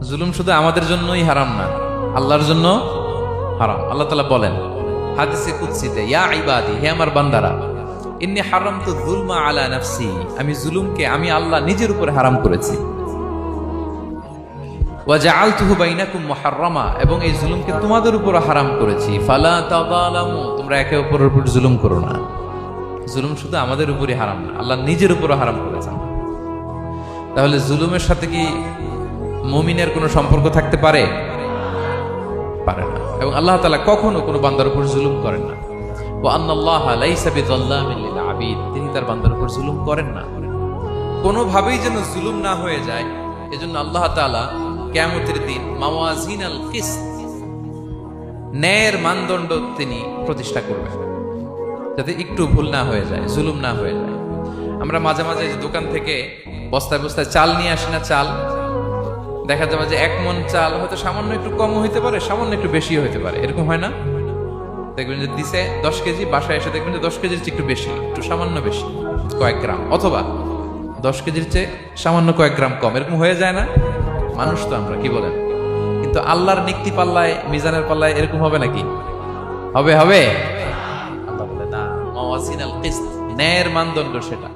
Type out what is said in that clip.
জুলুম শুধু আমাদের জন্যই হারাম না, আল্লাহর জন্য হারাম। আল্লাহ তাআলা বলেন হাদিসে কুদসিতে, ইয়া ইবাদি, হে আমার বান্দারা, ইন্নী হারামতু যুলমা আলা নাফসি, আমি জুলুমকে আমি আল্লাহ নিজের উপরে হারাম করেছি। ওয়া জাআলতুহু বাইনাকুম মুহাররামা, এবং এই জুলুমকে তোমাদের উপর হারাম করেছি। ফালা তাযালামু, তোমরা একে অপরের উপর জুলুম করো না। জুলুম শুধু আমাদের উপরই হারাম না, আল্লাহ নিজের উপরও হারাম করেছেন। তাহলে জুলুমের সাথে কি মুমিনের কোনো সম্পর্ক থাকতে পারে? পারে না। এবং আল্লাহ তাআলা কখনো কোনো বান্দার উপর জুলুম করেন না। ওয়া আন্নাল্লাহা লাইসা বিযাল্লামিন লিল আবিদ, তিনি তার বান্দার উপর জুলুম করেন না। কোনোভাবেই যেন জুলুম না হয়ে যায়, এজন্য আল্লাহ তাআলা কিয়ামতের দিন মাওয়াজিনাল কিসত, ন্যায়ের মানদণ্ড তিনি প্রতিষ্ঠা করবেন, যাতে একটু ভুল না হয়ে যায়, জুলুম না হয়ে যায়। আমরা মাঝে মাঝে যে দোকান থেকে বস্তায় বস্তায় চাল নিয়ে আসি না, চাল দেখা যাবে যে 1 মণ চাল হয়তো সামান্য একটু কম হইতে পারে, সামান্য একটু বেশিও হইতে পারে, এরকম হয় না? দেখবেন যে দিছে 10 কেজি, বাসায় এসে দেখবেন যে 10 কেজির চেয়ে একটু বেশি, একটু সামান্য বেশি কয়েক গ্রাম, অথবা 10 কেজির চেয়ে সামান্য কয়েক গ্রাম কম, এরকম হয়ে যায় না? মানুষ তো আমরা, কি বলেন? কিন্তু আল্লাহর নিক্তি পাল্লায়, মিজানের পাল্লায় এরকম হবে নাকি? হবে? আল্লাহ বলে না, মাওয়াজিনাল কিসত, ন্যায়ের মানদণ্ড সেটা।